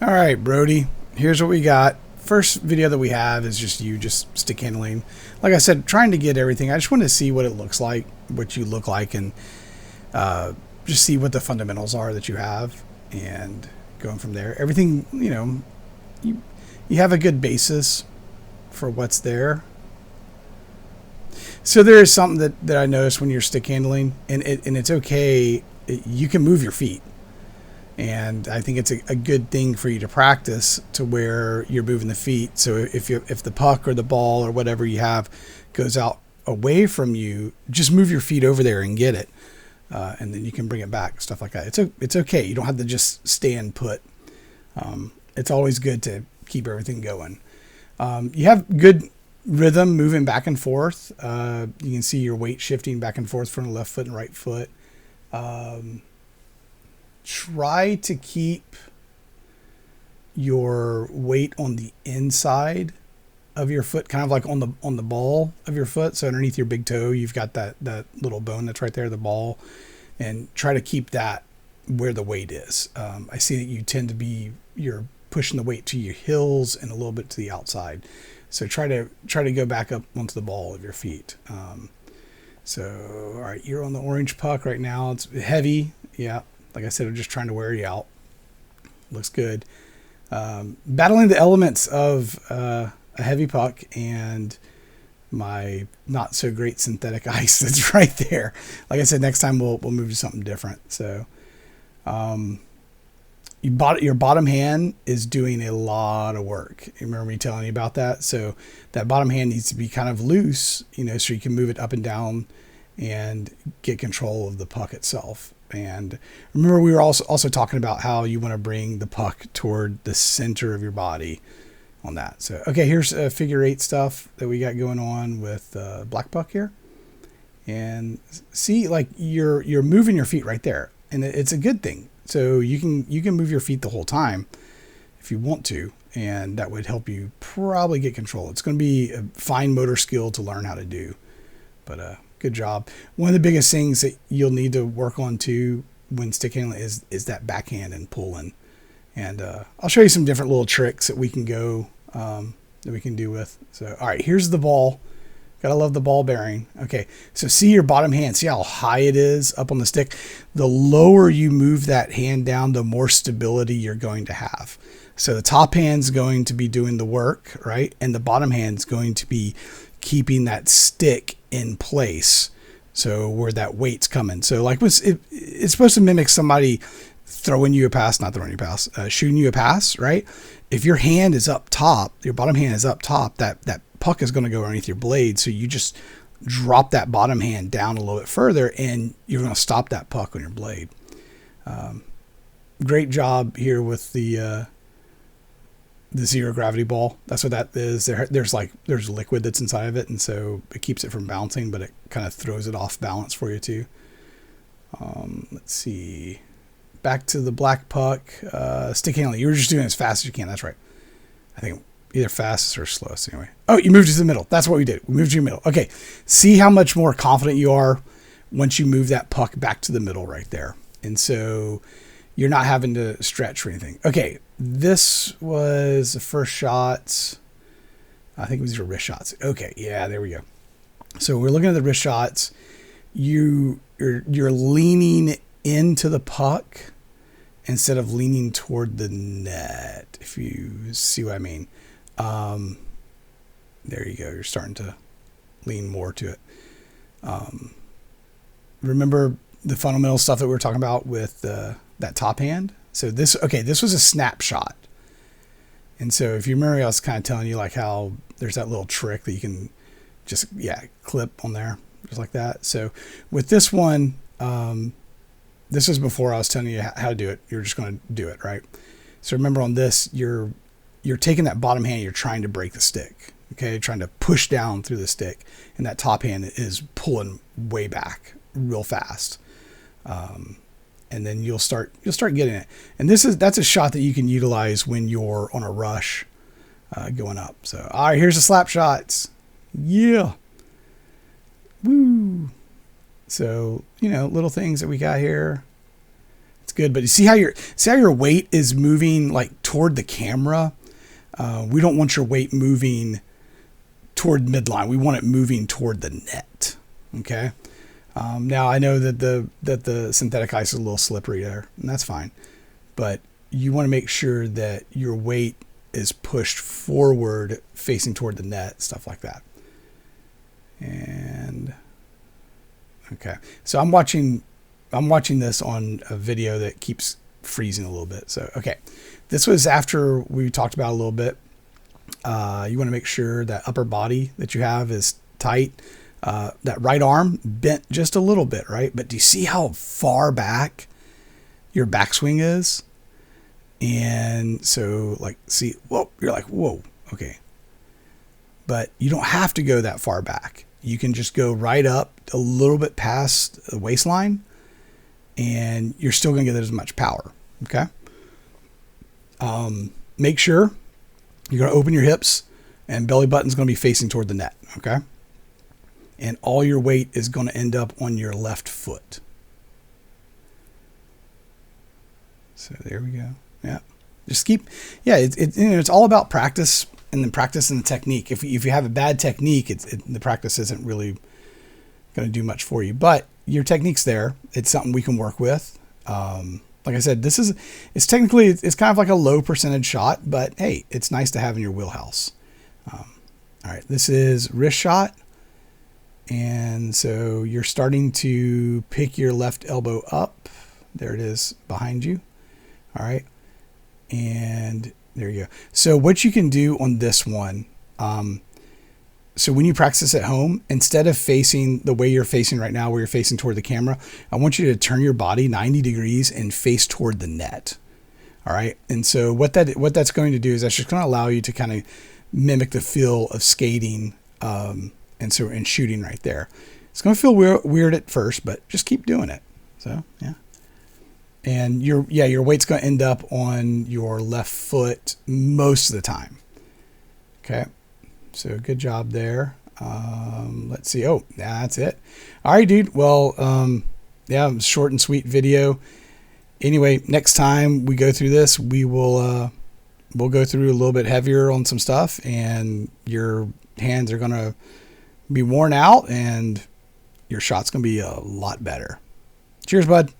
All right, Brody, here's what we got. First video that we have is just you just stick handling. Like I said, trying to get everything. I just want to see what it looks like, what you look like, and just see what the fundamentals are that you have, and going from there. Everything, you have a good basis for what's there. So there is something that I noticed when you're stick handling, and it's okay. You can move your feet. And I think it's a good thing for you to practice to where you're moving the feet. So if the puck or the ball or whatever you have goes out away from you, just move your feet over there and get it. And then you can bring it back, stuff like that. It's okay. You don't have to just stand put. It's always good to keep everything going. You have good rhythm moving back and forth. You can see your weight shifting back and forth from the left foot and right foot. Try to keep your weight on the inside of your foot, kind of like on the ball of your foot. So underneath your big toe, you've got that little bone that's right there, the ball, and try to keep that where the weight is. I see that you tend to you're pushing the weight to your heels and a little bit to the outside. So try to go back up onto the ball of your feet. So, all right, you're on the orange puck right now. It's heavy. Yeah. Like I said, I'm just trying to wear you out. Looks good. Battling the elements of a heavy puck and my not so great synthetic ice that's right there. Like I said, next time we'll move to something different. So, your bottom hand is doing a lot of work. You remember me telling you about that? So that bottom hand needs to be kind of loose, so you can move it up and down and get control of the puck itself. And remember, we were also talking about how you want to bring the puck toward the center of your body on that. So, okay, here's figure eight stuff that we got going on with black puck here. And see, like you're moving your feet right there, and it's a good thing. So you can move your feet the whole time if you want to, and that would help you probably get control. It's going to be a fine motor skill to learn how to do, but good job. One of the biggest things that you'll need to work on too when stick handling is that backhand and pulling. And I'll show you some different little tricks that we can go that we can do with. So all right, here's the ball. Gotta love the ball bearing. Okay, so see your bottom hand. See how high it is up on the stick? The lower you move that hand down, the more stability you're going to have. So the top hand's going to be doing the work, right? And the bottom hand's going to be keeping that stick in place. So where that weight's coming. So like it's supposed to mimic somebody throwing you a pass, not throwing you a pass, shooting you a pass, right? If your hand is up top, your bottom hand is up top, that puck is going to go underneath your blade. So you just drop that bottom hand down a little bit further and you're going to stop that puck on your blade. Great job here with the zero gravity ball. That's what that is. There's liquid that's inside of it, and so it keeps it from bouncing, but it kind of throws it off balance for you too. Let's see. Back to the black puck. Stick handling. You were just doing as fast as you can. That's right. I think either fastest or slowest anyway. Oh, you moved to the middle. That's what we did. We moved to your middle. Okay. See how much more confident you are once you move that puck back to the middle right there. And so you're not having to stretch or anything. Okay. This was the first shot. I think it was your wrist shots. Okay. Yeah, there we go. So we're looking at the wrist shots. You're leaning into the puck instead of leaning toward the net, if you see what I mean. There you go. You're starting to lean more to it. Remember the fundamental stuff that we were talking about with that top hand? So this was a snapshot. And so if you remember, I was kind of telling you like how there's that little trick that you can just, clip on there, just like that. So with this one, this was before I was telling you how to do it. You're just going to do it, right? So remember on this, you're taking that bottom hand, you're trying to break the stick, okay? Trying to push down through the stick, and that top hand is pulling way back real fast. And then you'll start getting it. And that's a shot that you can utilize when you're on a rush going up. So, all right, here's the slap shots. Yeah. Woo. So, little things that we got here. It's good. But you see how your weight is moving like toward the camera. We don't want your weight moving toward midline. We want it moving toward the net. Okay. Now I know that the synthetic ice is a little slippery there, and that's fine. But you want to make sure that your weight is pushed forward, facing toward the net, stuff like that. And okay, so I'm watching this on a video that keeps freezing a little bit. So okay, this was after we talked about a little bit. You want to make sure that upper body that you have is tight. That right arm bent just a little bit, right? But do you see how far back your backswing is? And so like, see, whoa, you're like, whoa, okay. But you don't have to go that far back. You can just go right up a little bit past the waistline and you're still going to get as much power. Okay. Make sure you're going to open your hips and belly button's going to be facing toward the net. Okay. And all your weight is going to end up on your left foot. So there we go. Yeah. Just keep, yeah, it's all about practice and then practice and the technique. If you have a bad technique, the practice isn't really going to do much for you, but your technique's there. It's something we can work with. Like I said, it's technically, it's kind of like a low percentage shot, but hey, it's nice to have in your wheelhouse. All right. This is wrist shot. And so you're starting to pick your left elbow up. There it is behind you. All right. And there you go. So what you can do on this one, so when you practice at home, instead of facing the way you're facing right now, where you're facing toward the camera, I want you to turn your body 90 degrees and face toward the net. All right. And so what that's going to do is that's just going to allow you to kind of mimic the feel of skating, and shooting right there. It's going to feel weird at first, but just keep doing it. So, yeah. And your weight's going to end up on your left foot most of the time. Okay. So good job there. Let's see. Oh, yeah, that's it. All right, dude. Well, yeah, short and sweet video. Anyway, next time we go through this, we'll go through a little bit heavier on some stuff, and your hands are going to be worn out and your shot's going to be a lot better. Cheers, bud.